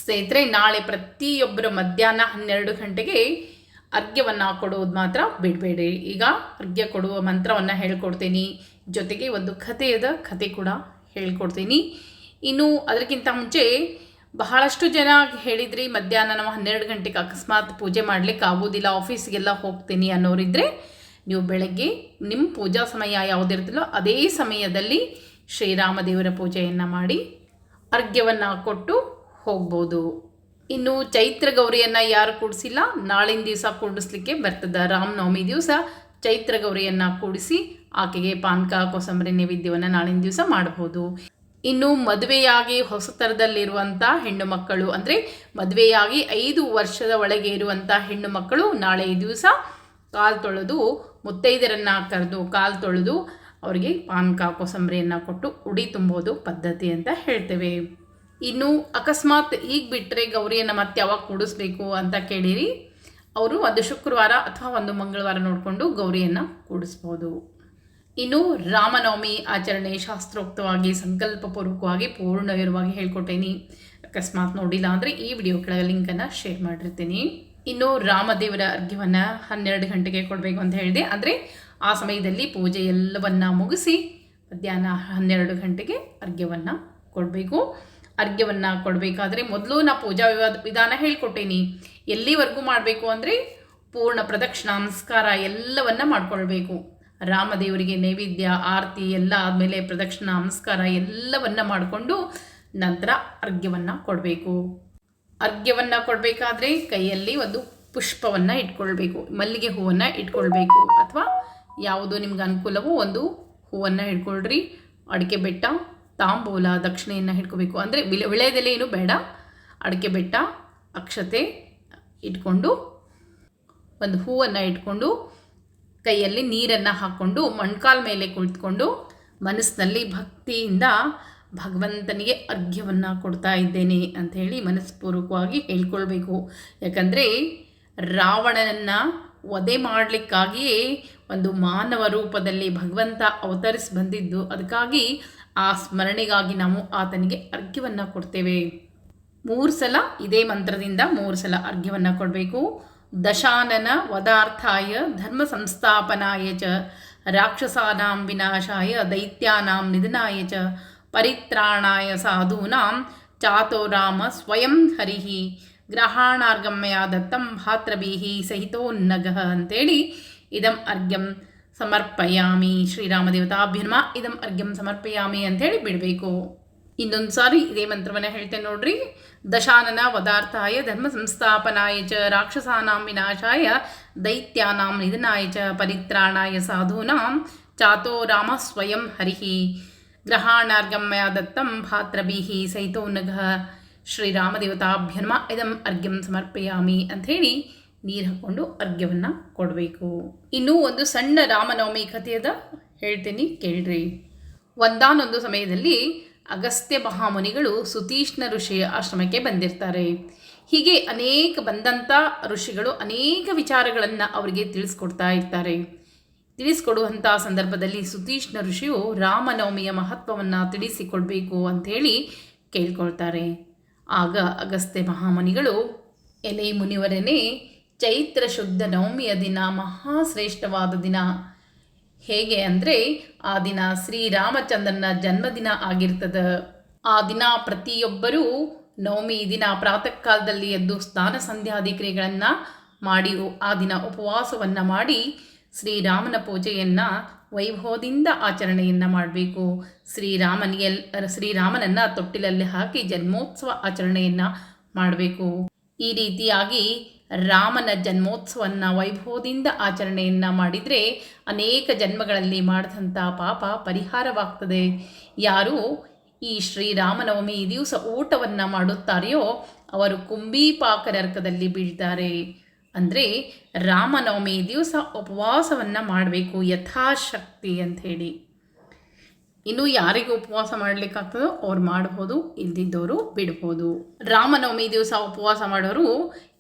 ಸ್ನೇಹಿತರೆ, ನಾಳೆ ಪ್ರತಿಯೊಬ್ಬರ ಮಧ್ಯಾಹ್ನ 12 ಗಂಟೆಗೆ ಅರ್ಘ್ಯವನ್ನು ಕೊಡುವುದು ಮಾತ್ರ ಬಿಡಬೇಡಿ. ಈಗ ಅರ್ಘ್ಯ ಕೊಡುವ ಮಂತ್ರವನ್ನು ಹೇಳ್ಕೊಡ್ತೀನಿ, ಜೊತೆಗೆ ಒಂದು ಕಥೆ ಕೂಡ ಹೇಳ್ಕೊಡ್ತೀನಿ. ಇನ್ನು ಅದಕ್ಕಿಂತ ಮುಂಚೆ ಬಹಳಷ್ಟು ಜನ ಹೇಳಿದ್ರಿ, ಮಧ್ಯಾಹ್ನ ನಾವು 12 ಗಂಟೆಗೆ ಅಕಸ್ಮಾತ್ ಪೂಜೆ ಮಾಡಲಿಕ್ಕೆ ಆಗೋದಿಲ್ಲ, ಆಫೀಸ್ಗೆಲ್ಲ ಹೋಗ್ತೀನಿ ಅನ್ನೋರಿದ್ದರೆ ನೀವು ಬೆಳಗ್ಗೆ ನಿಮ್ಮ ಪೂಜಾ ಸಮಯ ಯಾವುದಿರುತ್ತಲ್ಲೋ ಅದೇ ಸಮಯದಲ್ಲಿ ಶ್ರೀರಾಮದೇವರ ಪೂಜೆಯನ್ನು ಮಾಡಿ ಅರ್ಘ್ಯವನ್ನು ಕೊಟ್ಟು ಹೋಗ್ಬೋದು. ಇನ್ನು ಚೈತ್ರ ಗೌರಿಯನ್ನು ಯಾರು ಕೂಡಿಸಿಲ್ಲ, ನಾಳಿನ ದಿವಸ ಕೂಡಿಸ್ಲಿಕ್ಕೆ ಬರ್ತದೆ. ರಾಮನವಮಿ ದಿವಸ ಚೈತ್ರ ಗೌರಿಯನ್ನು ಕೂಡಿಸಿ ಆಕೆಗೆ ಪಾನಕ ಕೋಸಂಬರಿ ನೈವೇದ್ಯವನ್ನು ನಾಳಿನ ದಿವಸ ಮಾಡಬಹುದು. ಇನ್ನು ಮದುವೆಯಾಗಿ ಹೊಸತರದಲ್ಲಿರುವಂಥ ಹೆಣ್ಣು ಮಕ್ಕಳು, ಅಂದರೆ ಮದುವೆಯಾಗಿ 5 ವರ್ಷದ ಒಳಗೆ ಇರುವಂಥ ಹೆಣ್ಣು ಮಕ್ಕಳು ನಾಳೆ ದಿವಸ ಕಾಲು ತೊಳೆದು ಮುತ್ತೈದರನ್ನು ಕರೆದು ಕಾಲು ತೊಳೆದು ಅವರಿಗೆ ಪಾನಕ ಕೋಸಂಬರಿಯನ್ನು ಕೊಟ್ಟು ಉಡಿ ತುಂಬೋದು ಪದ್ಧತಿ ಅಂತ ಹೇಳ್ತೇವೆ. ಇನ್ನು ಅಕಸ್ಮಾತ್ ಈಗ ಬಿಟ್ಟರೆ ಗೌರಿಯನ್ನು ಮತ್ತೆ ಯಾವಾಗ ಕೂಡಿಸ್ಬೇಕು ಅಂತ ಕೇಳಿರಿ, ಅವರು ಒಂದು ಶುಕ್ರವಾರ ಅಥವಾ ಒಂದು ಮಂಗಳವಾರ ನೋಡಿಕೊಂಡು ಗೌರಿಯನ್ನು ಕೂಡಿಸ್ಬೋದು. ಇನ್ನು ರಾಮನವಮಿ ಆಚರಣೆ ಶಾಸ್ತ್ರೋಕ್ತವಾಗಿ ಸಂಕಲ್ಪಪೂರ್ವಕವಾಗಿ ಪೂರ್ಣವಿರವಾಗಿ ಹೇಳ್ಕೊಟ್ಟೇನಿ. ಅಕಸ್ಮಾತ್ ನೋಡಿಲ್ಲ ಅಂದರೆ ಈ ವಿಡಿಯೋ ಕೆಳಗೆ ಲಿಂಕನ್ನು ಶೇರ್ ಮಾಡಿರ್ತೀನಿ. ಇನ್ನು ರಾಮದೇವರ ಅರ್ಘ್ಯವನ್ನು 12 ಗಂಟೆಗೆ ಕೊಡಬೇಕು ಅಂತ ಹೇಳಿದೆ. ಅಂದರೆ ಆ ಸಮಯದಲ್ಲಿ ಪೂಜೆ ಎಲ್ಲವನ್ನು ಮುಗಿಸಿ ಮಧ್ಯಾಹ್ನ 12 ಗಂಟೆಗೆ ಅರ್ಘ್ಯವನ್ನು ಕೊಡಬೇಕು. ಅರ್ಘ್ಯವನ್ನು ಕೊಡಬೇಕಾದ್ರೆ ಮೊದಲು ನಾ ಪೂಜಾ ವಿಧಾನ ಹೇಳ್ಕೊಟ್ಟೇನಿ. ಎಲ್ಲಿವರೆಗೂ ಮಾಡಬೇಕು ಅಂದರೆ ಪೂರ್ಣ ಪ್ರದಕ್ಷಿಣಾ ನಮಸ್ಕಾರ ಎಲ್ಲವನ್ನ ಮಾಡ್ಕೊಳ್ಬೇಕು. ರಾಮದೇವರಿಗೆ ನೈವೇದ್ಯ ಆರತಿ ಎಲ್ಲ ಆದಮೇಲೆ ಪ್ರದಕ್ಷಿಣಾ ನಮಸ್ಕಾರ ಎಲ್ಲವನ್ನ ಮಾಡಿಕೊಂಡು ನಂತರ ಅರ್ಘ್ಯವನ್ನು ಕೊಡಬೇಕು. ಅರ್ಘ್ಯವನ್ನು ಕೊಡಬೇಕಾದ್ರೆ ಕೈಯಲ್ಲಿ ಒಂದು ಪುಷ್ಪವನ್ನು ಇಟ್ಕೊಳ್ಬೇಕು, ಮಲ್ಲಿಗೆ ಹೂವನ್ನು ಇಟ್ಕೊಳ್ಬೇಕು, ಅಥವಾ ಯಾವುದು ನಿಮ್ಗೆ ಅನುಕೂಲವೋ ಒಂದು ಹೂವನ್ನು ಇಟ್ಕೊಳ್ರಿ. ಅಡಿಕೆ ಬೆಟ್ಟ, ತಾಂಬೂಲ, ದಕ್ಷಿಣೆಯನ್ನು ಇಟ್ಕೋಬೇಕು. ಅಂದರೆ ವಿಳೆದೆಲೆ ಏನು ಬೇಡ, ಅಡಿಕೆ ಬೆಟ್ಟ, ಅಕ್ಷತೆ ಇಟ್ಕೊಂಡು ಒಂದು ಹೂವನ್ನು ಇಟ್ಕೊಂಡು ಕೈಯಲ್ಲಿ ನೀರನ್ನು ಹಾಕ್ಕೊಂಡು ಮೊಣಕಾಲ ಮೇಲೆ ಕುಳಿತುಕೊಂಡು ಮನಸ್ಸಿನಲ್ಲಿ ಭಕ್ತಿಯಿಂದ ಭಗವಂತನಿಗೆ ಅರ್ಘ್ಯವನ್ನು ಕೊಡ್ತಾ ಇದ್ದೇನೆ ಅಂಥೇಳಿ ಮನಸ್ಪೂರ್ವಕವಾಗಿ ಹೇಳ್ಕೊಳ್ಬೇಕು. ಯಾಕಂದರೆ ರಾವಣನನ್ನು ವಧೆ ಮಾಡಲಿಕ್ಕಾಗಿಯೇ ಒಂದು ಮಾನವ ರೂಪದಲ್ಲಿ ಭಗವಂತ ಅವತರಿಸಿ ಬಂದಿದ್ದು. ಅದಕ್ಕಾಗಿ ಆ ಸ್ಮರಣೆಗಾಗಿ ನಾವು ಆತನಿಗೆ ಅರ್ಘ್ಯವನ್ನು ಕೊಡ್ತೇವೆ. 3 ಸಲ ಇದೇ ಮಂತ್ರದಿಂದ 3 ಸಲ ಅರ್ಘ್ಯವನ್ನು ಕೊಡಬೇಕು. ದಶಾನನ ವದಾರ್ಥಾಯ ಧರ್ಮ ಸಂಸ್ಥಾಪನಾಯ ಚ ರಾಕ್ಷಸಾನಾಂ ವಿನಾಶಾಯ ದೈತ್ಯಾನಾಂ ನಿಧನಾಯ ಚ ಪರಿತ್ರಾಣಾಯ ಸಾಧೂನಾಂ ಚಾತೋ ರಾಮ ಸ್ವಯಂ ಹರಿಃ ಗ್ರಹಾಣಾರ್ಗಮ್ಯ ದತ್ತಂ ಭಾತ್ರಭೀಃ ಸಹಿತೋನ್ನಗಃ ಅಂತೇಳಿ ಇದಂ ಅರ್ಘ್ಯಂ ಸಮರ್ಪಯಾಮಿ ಶ್ರೀರಾಮದೇವತಾಭ್ಯನ್ಮ ಇದಂ ಅರ್ಘ್ಯಂ ಸಮರ್ಪಯಾಮಿ ಅಂಥೇಳಿ ಬಿಡಬೇಕು. ಇನ್ನೊಂದು ಸಾರಿ ಇದೇ ಮಂತ್ರವನ್ನು ಹೇಳ್ತೇನೆ ನೋಡ್ರಿ. ದಶಾನನ ವದಾರ್ಥಾಯ ಧರ್ಮ ಸಂಸ್ಥಾಪನಾಯ ಚ ರಾಕ್ಷಸಾನಾಂ ವಿನಾಶಾಯ ದೈತ್ಯಾನಾಂ ನಿಧನಾಯ ಚ ಪರಿತ್ರಾಣಾಯ ಸಾಧೂನಾಂ ಚಾತೋ ರಾಮ ಸ್ವಯಂ ಹರಿಃ ಗ್ರಹಾಣಾರ್ಗಮ್ಯ ದತ್ತಂ ಭಾತ್ರಭೀಃ ಸಹಿತೋನ್ನಗಃ ಶ್ರೀರಾಮದೇವತಾಭ್ಯನ್ಮ ಇದಂ ಅರ್ಘ್ಯಂ ಸಮರ್ಪಯಾಮಿ ಅಂಥೇಳಿ ನೀರು ಹಾಕ್ಕೊಂಡು ಅರ್ಘ್ಯವನ್ನು ಕೊಡಬೇಕು. ಇನ್ನೂ ಒಂದು ಸಣ್ಣ ರಾಮನವಮಿ ಕಥೆಯದ ಹೇಳ್ತೀನಿ ಕೇಳ್ರಿ. ಒಂದಾನೊಂದು ಸಮಯದಲ್ಲಿ ಅಗಸ್ತ್ಯ ಮಹಾಮುನಿಗಳು ಸುತೀಷ್ಣ ಋಷಿಯ ಆಶ್ರಮಕ್ಕೆ ಬಂದಿರ್ತಾರೆ. ಹೀಗೆ ಅನೇಕ ಬಂದಂಥ ಋಷಿಗಳು ಅನೇಕ ವಿಚಾರಗಳನ್ನು ಅವರಿಗೆ ತಿಳಿಸ್ಕೊಡ್ತಾ ಇರ್ತಾರೆ. ತಿಳಿಸ್ಕೊಡುವಂಥ ಸಂದರ್ಭದಲ್ಲಿ ಸುತೀಷ್ಣ ಋಷಿಯು ರಾಮನವಮಿಯ ಮಹತ್ವವನ್ನು ತಿಳಿಸಿಕೊಡ್ಬೇಕು ಅಂಥೇಳಿ ಕೇಳ್ಕೊಳ್ತಾರೆ. ಆಗ ಅಗಸ್ತ್ಯ ಮಹಾಮುನಿಗಳು, ಎಲೆ ಮುನಿವರನೇ, ಚೈತ್ರ ಶುದ್ಧ ನವಮಿಯ ದಿನ ಮಹಾಶ್ರೇಷ್ಠವಾದ ದಿನ. ಹೇಗೆ ಅಂದರೆ ಆ ದಿನ ಶ್ರೀರಾಮಚಂದ್ರನ ಜನ್ಮದಿನ ಆಗಿರ್ತದೆ. ಆ ದಿನ ಪ್ರತಿಯೊಬ್ಬರೂ ನವಮಿ ದಿನ ಪ್ರಾತಃ ಕಾಲದಲ್ಲಿ ಎದ್ದು ಸ್ನಾನ ಸಂಧ್ಯಾದಿ ಕ್ರಿಯೆಗಳನ್ನು ಮಾಡಿ ಆ ದಿನ ಉಪವಾಸವನ್ನು ಮಾಡಿ ಶ್ರೀರಾಮನ ಪೂಜೆಯನ್ನು ವೈಭವದಿಂದ ಆಚರಣೆಯನ್ನು ಮಾಡಬೇಕು. ಶ್ರೀರಾಮನನ್ನು ತೊಟ್ಟಿಲಲ್ಲಿ ಹಾಕಿ ಜನ್ಮೋತ್ಸವ ಆಚರಣೆಯನ್ನು ಮಾಡಬೇಕು. ಈ ರೀತಿಯಾಗಿ ರಾಮನ ಜನ್ಮೋತ್ಸವವನ್ನು ವೈಭವದಿಂದ ಆಚರಣೆಯನ್ನು ಮಾಡಿದರೆ ಅನೇಕ ಜನ್ಮಗಳಲ್ಲಿ ಮಾಡಿದಂಥ ಪಾಪ ಪರಿಹಾರವಾಗ್ತದೆ. ಯಾರು ಈ ಶ್ರೀರಾಮನವಮಿ ದಿವಸ ಊಟವನ್ನು ಮಾಡುತ್ತಾರೆಯೋ ಅವರು ಕುಂಭೀಪಾಕ ನರಕದಲ್ಲಿ ಬೀಳ್ತಾರೆ. ಅಂದರೆ ರಾಮನವಮಿ ದಿವಸ ಉಪವಾಸವನ್ನು ಮಾಡಬೇಕು ಯಥಾಶಕ್ತಿ ಅಂಥೇಳಿ. ಇನ್ನು ಯಾರಿಗೆ ಉಪವಾಸ ಮಾಡಲಿಕ್ಕಾಗ್ತದೋ ಅವ್ರು ಮಾಡ್ಬೋದು, ಇಲ್ದಿದ್ದವರು ಬಿಡ್ಬೋದು. ರಾಮನವಮಿ ದಿವಸ ಉಪವಾಸ ಮಾಡೋರು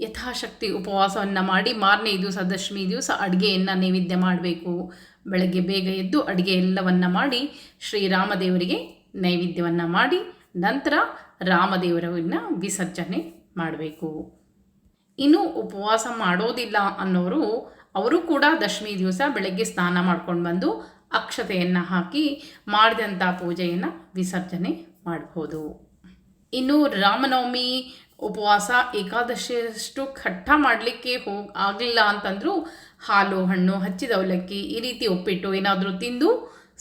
ಯಥಾಶಕ್ತಿ ಉಪವಾಸವನ್ನು ಮಾಡಿ ಮಾರನೇ ದಿವಸ ದಶಮಿ ದಿವಸ ಅಡುಗೆಯನ್ನು ನೈವೇದ್ಯ ಮಾಡಬೇಕು. ಬೆಳಗ್ಗೆ ಬೇಗ ಎದ್ದು ಅಡುಗೆ ಎಲ್ಲವನ್ನು ಮಾಡಿ ಶ್ರೀರಾಮದೇವರಿಗೆ ನೈವೇದ್ಯವನ್ನು ಮಾಡಿ ನಂತರ ರಾಮದೇವರನ್ನ ವಿಸರ್ಜನೆ ಮಾಡಬೇಕು. ಇನ್ನು ಉಪವಾಸ ಮಾಡೋದಿಲ್ಲ ಅನ್ನೋರು ಅವರು ಕೂಡ ದಶಮಿ ದಿವಸ ಬೆಳಗ್ಗೆ ಸ್ನಾನ ಮಾಡ್ಕೊಂಡು ಬಂದು ಅಕ್ಷತೆಯನ್ನು ಹಾಕಿ ಮಾಡಿದಂಥ ಪೂಜೆಯನ್ನು ವಿಸರ್ಜನೆ ಮಾಡ್ಬೋದು. ಇನ್ನು ರಾಮನವಮಿ ಉಪವಾಸ ಏಕಾದಶಿಯಷ್ಟು ಕಟ್ಟ ಮಾಡಲಿಕ್ಕೆ ಆಗಲಿಲ್ಲ ಅಂತಂದರೂ ಹಾಲು ಹಣ್ಣು ಹಚ್ಚಿದ ಅವಲಕ್ಕಿ ಈ ರೀತಿ ಉಪ್ಪಿಟ್ಟು ಏನಾದರೂ ತಿಂದು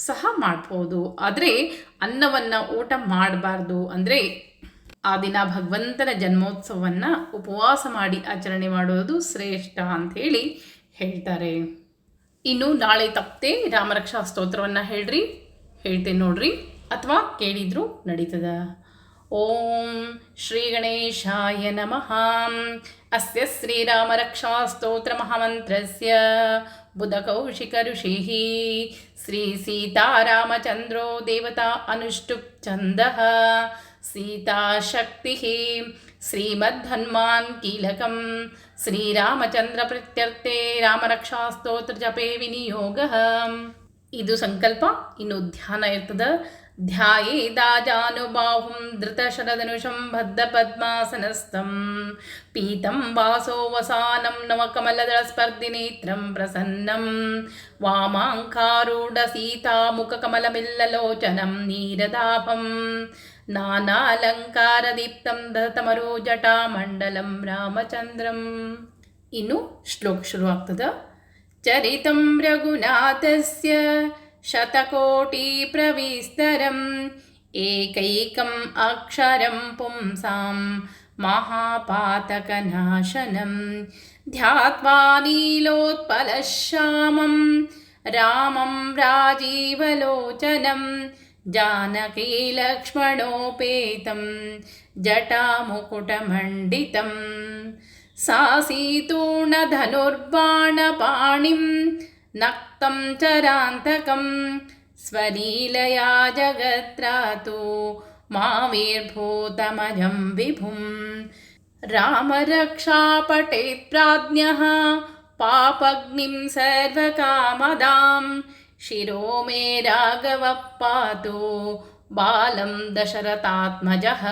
ಸಹ ಮಾಡ್ಬೋದು. ಆದರೆ ಅನ್ನವನ್ನು ಊಟ ಮಾಡಬಾರ್ದು. ಅಂದರೆ ಆ ದಿನ ಭಗವಂತನ ಜನ್ಮೋತ್ಸವವನ್ನು ಉಪವಾಸ ಮಾಡಿ ಆಚರಣೆ ಮಾಡೋದು ಶ್ರೇಷ್ಠ ಅಂಥೇಳಿ ಹೇಳ್ತಾರೆ. ಇನ್ನು ನಾಳೆ ತಪ್ಪದೆ ರಾಮರಕ್ಷಾ ಸ್ತೋತ್ರವನ್ನು ಹೇಳ್ತೇನೆ ನೋಡ್ರಿ, ಅಥವಾ ಕೇಳಿದ್ರು ನಡೀತದ. ಓಂ ಶ್ರೀ ಗಣೇಶಾಯ ನಮಃ. ಅಸ್ಯ ಶ್ರೀರಾಮರಕ್ಷಾ ಸ್ತೋತ್ರ ಮಹಾಮಂತ್ರಸ್ಯ ಬುಧಕೌಶಿಕ ಋಷಿಃ ಶ್ರೀ ಸೀತಾರಾಮಚಂದ್ರೋ ದೇವತಾ ಅನುಷ್ಠುಪ್ ಛಂದಃ ಸೀತಾಶಕ್ತಿಃ ಶ್ರೀಮದ್ಹನುಮಾನ್ ಕೀಲಕಂ ಶ್ರೀರಾಮಚಂದ್ರ ಪ್ರೀತ್ಯರ್ಥೆ ರಾಮರಕ್ಷಾ ಸ್ತೋತ್ರ ಜಪೇ ವಿನಿಯೋಗಃ. ಇದು ಸಂಕಲ್ಪ. ಇನ್ನು ಧ್ಯಾನ ಇರ್ತದೆ. ಧ್ಯಾಯೇದಾಜಾನುಬಾಹುಂ ಧೃತಶರಧನುಷಂ ಬದ್ಧಪದ್ಮಾಸನಸ್ಥಂ ಪೀತಂ ವಾಸೋವಸಾನಂ ನವಕಮಲದಳಸ್ಪರ್ಧಿನೇತ್ರಂ ಪ್ರಸನ್ನಂ ವಾಮಾಂಕಾರೂಢ ಸೀತಾಮುಖಕಮಲಮಿಲ್ಲಲೋಚನಂ ನೀರದಾಭಂ ನಾನಾಲಂಕಾರದೀಪ್ತಂ ದತಮರೋಜಟಾಮಂಡಲಂ ರಾಮಚಂದ್ರಂ. ಇನ್ನು ಶ್ಲೋಕ ಶುರುವಾಗ್ತದೆ. ಚರಿತಂ ರಘುನಾಥಸ್ಯ ಶತಕೋಟಿ ಪ್ರವಿಸ್ತರಂ ಏಕೈಕಂ ಅಕ್ಷರಂ ಪುಂಸಾಂ ಮಹಾಪಾತಕನಾಶನಂ ಧ್ಯಾತ್ವಾ ನೀಲೋತ್ಪಲಶ್ಯಾಮಂ ರಾಮಂ ರಾಜೀವಲೋಚನಂ ಜಾನಕೀ ಲಕ್ಷ್ಮಣೋಪೇತಂ ಜಟಾಮುಕುಟಮಂಡಿತಂ ಸಾಸೀತೂರ್ಣಧನುರ್ಬಾಣಪಾಣಿಂ ನಕ್ತಂ ಚರಾಂತಕಂ ಸ್ವಲೀಲಯಾ ಜಗತ್ರಾತು ಮಾವೀರ್ಭೂತಮಜಂ ವಿಭುಂ ರಾಮರಕ್ಷಾಪಟೇತ್ ಪ್ರಾಜ್ಞಃ ಪಾಪಗ್ನಿಂ ಸರ್ವಕಾಮದಾಂ ಶಿರೋ ಮೇ ರಾಘವಃ ಪಾತು ಬಾಲಂ ದಶರಥಾತ್ಮಜಃ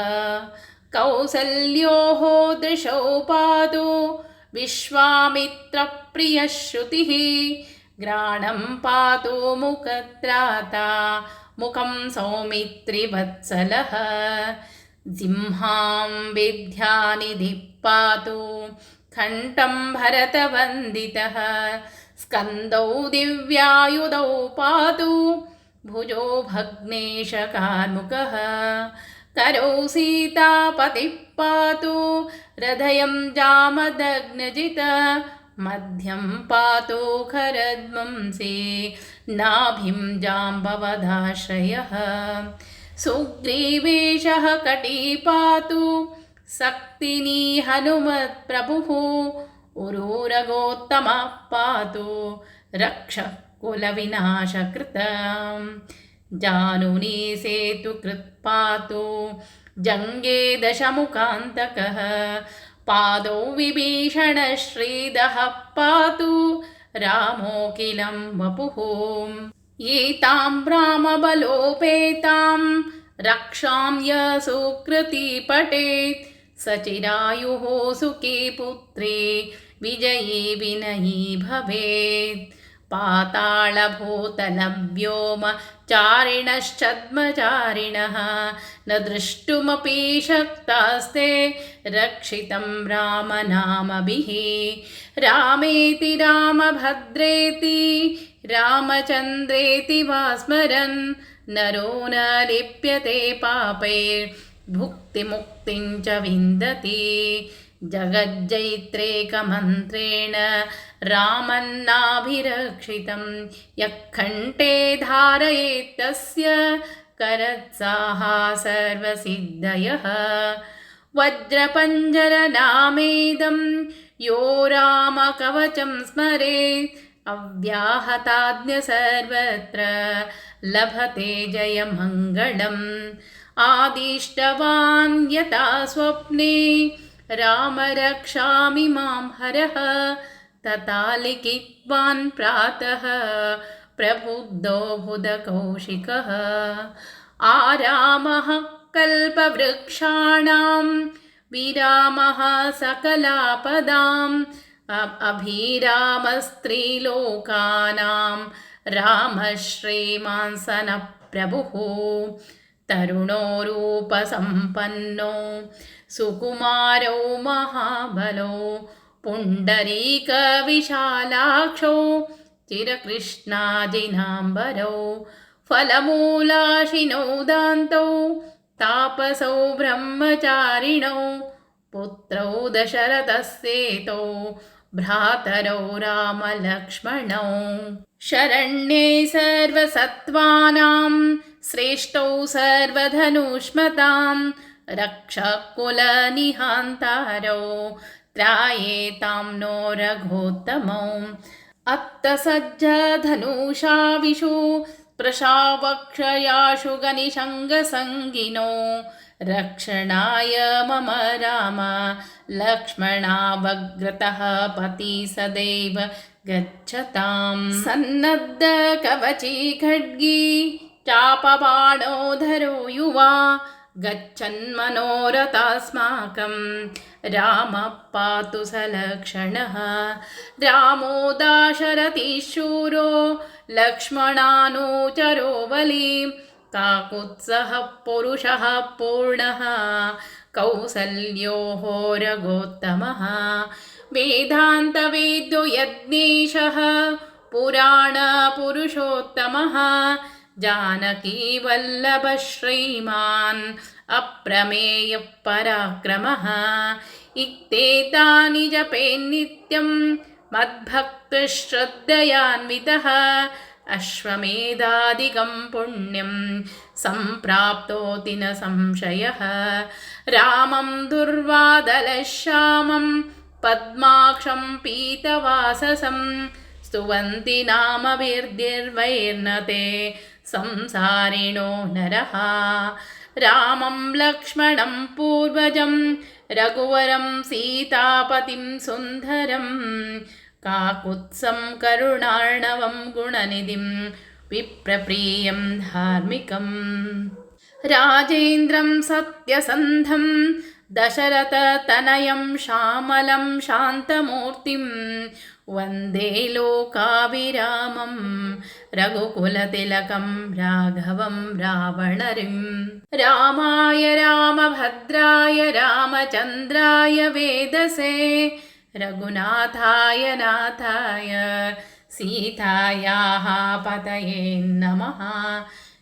ಕೌಸಲ್ಯೋಃ ದೃಶೌ ಪಾತು ವಿಶ್ವಾಮಿತ್ರಪ್ರಿಯಶ್ರುತಿಃ ಗ್ರಾಣಂ ಪಾತು ಮುಖತ್ರಾತಾ ಮುಖಂ ಸೌಮಿತ್ರಿವತ್ಸಲಃ ಸಿಂಹಾಂ ವಿದ್ಯಾನಿಧಿಃ ಪಾತು ಕಂಠಂ ಭರತವಂದಿತಃ ಸ್ಕಂದೌ ದಿವ್ಯಾಯುಧೌ ಪಾತು ಭುಜೋ ಭಗ್ನೇಶಕಾರ್ಮುಕಃ करौ सीतापतिः पातु हृदयं जामदग्नजित मध्यं पातु खरद्वंसे नाभिं जाम्बवदाश्रयः सुग्रीवेशः कटी पातु शक्तिनी हनुमत्प्रभुः उरूरगोत्तमः पातु रक्षः कुलविनाशकृतम् जानुनी सेतुकृत् पातु जङ्गे दशमुखान्तकः पादौ विभीषणश्रीदः पातु रामोऽखिलं वपुः एतां रामबलोपेतां रक्षां य सुकृती पठेत् सचिरायुः सुखी पुत्री विजयी विनयी भवेत् पातालभूतलव्योम चारिणश्चद्मचारिणः न द्रष्टुमपि शक्तास्ते रक्षितं रामनामभिः रामेति रामभद्रेति रामचन्द्रेति वा स्मरन् नरो न लिप्यते पापैर्भुक्तिमुक्तिं च विन्दति जगज्जैत्रेकमन्त्रेण रामन्नाभिरक्षितं यः कण्ठे धारयेत् तस्य करत्साः सर्वसिद्धयः वज्रपञ्जरनामेदं यो रामकवचं स्मरेत् अव्याहताज्ञ सर्वत्र लभते जयमङ्गलम् आदिष्टवान् यथा स्वप्ने राम रक्षामि मां हरः तथा लिखितवान् प्रातः प्रबुद्धो बुधकौशिकः आरामः कल्पवृक्षाणां विरामः सकलापदाम् अभिरामस्त्रीलोकानां रामः श्रीमान् सनप्रभुः तरुणो रूपसम्पन्नो सुकुमारो महाबलो पुण्डरीकविशालाक्षो चिरकृष्णाजिनाम्बरौ फलमूलाशिनौ दान्तौ तापसौ ब्रह्मचारिणौ पुत्रौ दशरथस्येतौ भ्रातरौ रामलक्ष्मणौ शरण्ये सर्वसत्त्वानां श्रेष्ठौ सर्वधनुष्मतां रक्षकुलनिहान्तारौ त्रायेतां नो रघोत्तमौ अत्तसज्जधनुषा विशु प्रशावक्षयाशु गनिशङ्गसङ्गिनो रक्षणाय मम राम लक्ष्मणावग्रतः पति सदैव गच्छताम् सन्नद्धकवची खड्गी चापबाणोधरो युवा गच्छन्मनोरथास्माकं रामः पातु सलक्षणः रामो दाशरथी शूरो लक्ष्मणानुचरो बली काकुत्सः पुरुषः पूर्णः कौसल्यो रघोत्तमः वेदान्तवेद्यो यज्ञेशः पुराणपुरुषोत्तमः जानकीवल्लभ श्रीमान् अप्रमेयः पराक्रमः इत्येतानि जपेन्नित्यं मद्भक्तश्रद्धयान्वितः अश्वमेधादिकं पुण्यं सम्प्राप्तोति न संशयः रामं दुर्वादलश्यामं पद्माक्षं पीतवाससं स्तुवन्ति नामभिर्दिर्वैर्नते संसारिणो नरः रामं लक्ष्मणं पूर्वजं रघुवरं सीतापतिं सुन्दरं काकुत्सं करुणार्णवं गुणनिधिं विप्रप्रियं धार्मिकम् राजेन्द्रं सत्यसन्धं दशरथतनयं श्यामलं शान्तमूर्तिं वन्दे लोकाभिरामं रघुकुलतिलकं राघवं रावणरिं रामाय रामभद्राय रामचन्द्राय वेदसे रघुनाथाय नाथाय सीतायाः पतये नमः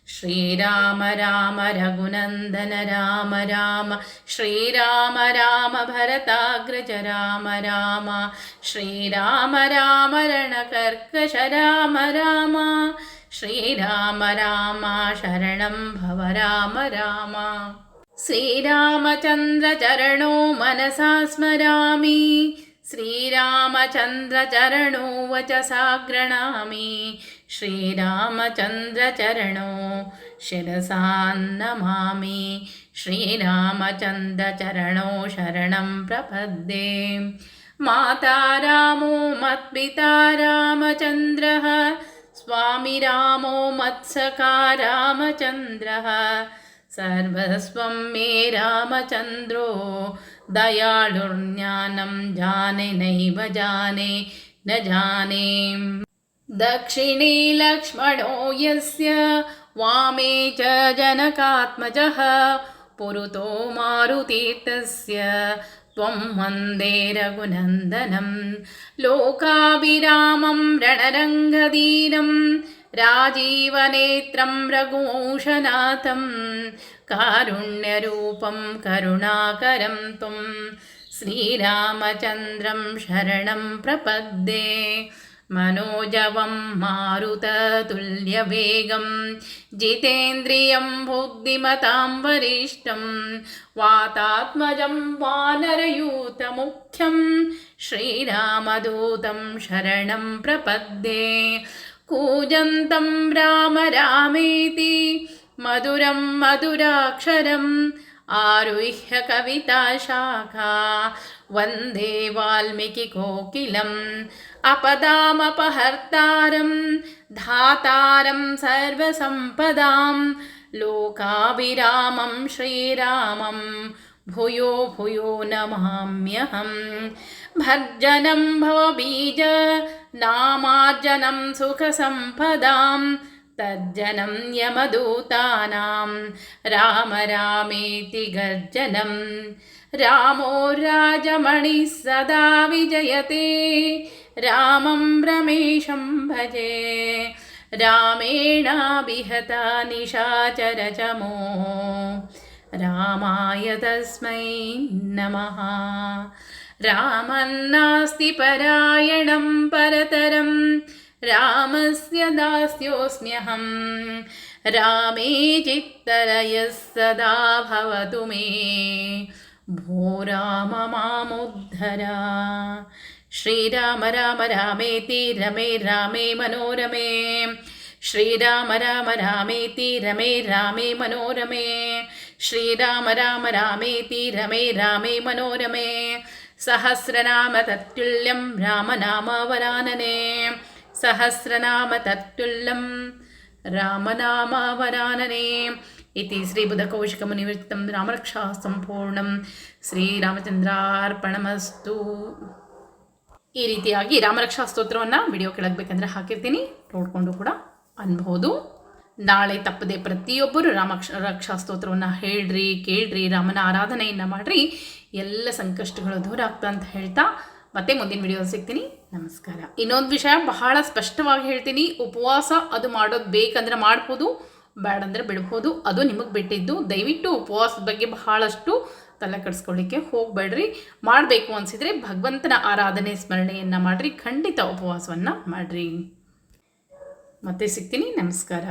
श्रीराम राम रघुनन्दन राम राम श्रीराम राम भरताग्रज राम राम श्रीराम राम रणकर्कश राम राम श्रीराम राम शरणं भव राम राम श्रीरामचन्द्रचरणो मनसा स्मरामि श्रीरामचन्द्रचरणो वचसा गृह्णामि श्रीरामचन्द्रचरणो शिरसा नमामि श्रीरामचन्द्रचरणो शरणं प्रपद्ये माता रामो मत्पिता रामचन्द्रः स्वामी रामो मत्सखा रामचन्द्रः सर्वस्वं मे रामचन्द्रो दयालुर्ज्ञानं जाने नैव जाने न जाने दक्षिणे लक्ष्मणो यस्य वामे च जनकात्मजः पुरुतो मारुतीर्थस्य त्वं वन्दे रघुनन्दनं लोकाभिरामं रणरङ्गधीरं राजीवनेत्रं रघुवंशनाथं कारुण्यरूपं करुणाकरं त्वं श्रीरामचन्द्रं शरणं प्रपद्ये मनोजवं मारुततुल्यवेगं जितेन्द्रियं बुद्धिमतां वरिष्ठं वातात्मजं वानरयूथमुख्यं श्रीरामदूतं शरणं प्रपद्ये कूजन्तं राम रामेति मधुरं मधुराक्षरम् आरुह्य कविताशाखा वन्दे वाल्मीकिकोकिलम् अपदामपहर्तारं धातारं सर्वसम्पदां लोकाभिरामं श्रीरामं भूयो भूयो नमाम्यहं भर्जनं भवबीज नामार्जनं सुखसम्पदां तज्जनं यमदूतानां राम रामेति गर्जनं रामो राजमणिः सदा विजयते रामं रमेशं भजे रामेणाभिहता निशाचरचमो रामाय तस्मै नमः रामन्नास्ति परायणं परतरं रामस्य दास्योऽस्म्यहं रामे चित्तलयः सदा भवतु मे भो राम मामुद्धर श्रीराम राम रामेति रमे रामे मनोरमे श्रीराम राम रामेति रमे रामे मनोरमे श्रीराम राम रामेति रमे रामे मनोरमे सहस्रनाम तत्तुल्यं रामनामवरानने सहस्रनाम तत्तुल्यं रामनामवरानने इति श्रीबुधकौशिकमुनिविरचितं रामरक्षा ಸಂಪೂರ್ಣಂ ಶ್ರೀರಾಮಚಂದ್ರಾರ್ಪಣಮಸ್ತು. ಈ ರೀತಿಯಾಗಿ ರಾಮರಕ್ಷಾ ಸ್ತೋತ್ರವನ್ನು ವಿಡಿಯೋ ಕೆಳಗೆ ಬೇಕಂದರೆ ಹಾಕಿರ್ತೀನಿ, ನೋಡಿಕೊಂಡು ಕೂಡ ಅನ್ಬೋದು. ನಾಳೆ ತಪ್ಪದೆ ಪ್ರತಿಯೊಬ್ಬರು ರಕ್ಷಾ ಸ್ತೋತ್ರವನ್ನು ಹೇಳ್ರಿ, ಕೇಳ್ರಿ, ರಾಮನ ಆರಾಧನೆಯನ್ನು ಮಾಡಿರಿ, ಎಲ್ಲ ಸಂಕಷ್ಟಗಳು ದೂರ ಆಗ್ತಾ ಅಂತ ಹೇಳ್ತಾ ಮತ್ತೆ ಮುಂದಿನ ವಿಡಿಯೋ ಸಿಗ್ತೀನಿ. ನಮಸ್ಕಾರ. ಇನ್ನೊಂದು ವಿಷಯ ಬಹಳ ಸ್ಪಷ್ಟವಾಗಿ ಹೇಳ್ತೀನಿ, ಉಪವಾಸ ಅದು ಮಾಡೋದು ಬೇಕಂದ್ರೆ ಮಾಡ್ಬೋದು, ಬೇಡಂದ್ರೆ ಬಿಡ್ಬೋದು, ಅದು ನಿಮಗೆ ಬಿಟ್ಟಿದ್ದು. ದಯವಿಟ್ಟು ಉಪವಾಸದ ಬಗ್ಗೆ ಬಹಳಷ್ಟು ತಲೆ ಕೆಡಿಸ್ಕೊಳ್ಳಿಕ್ಕೆ ಹೋಗಬೇಡ್ರಿ. ಮಾಡಬೇಕು ಅನಿಸಿದರೆ ಭಗವಂತನ ಆರಾಧನೆ ಸ್ಮರಣೆಯನ್ನು ಮಾಡಿರಿ, ಖಂಡಿತ ಉಪವಾಸವನ್ನು ಮಾಡಿರಿ. ಮತ್ತೆ ಸಿಗ್ತೀನಿ. ನಮಸ್ಕಾರ.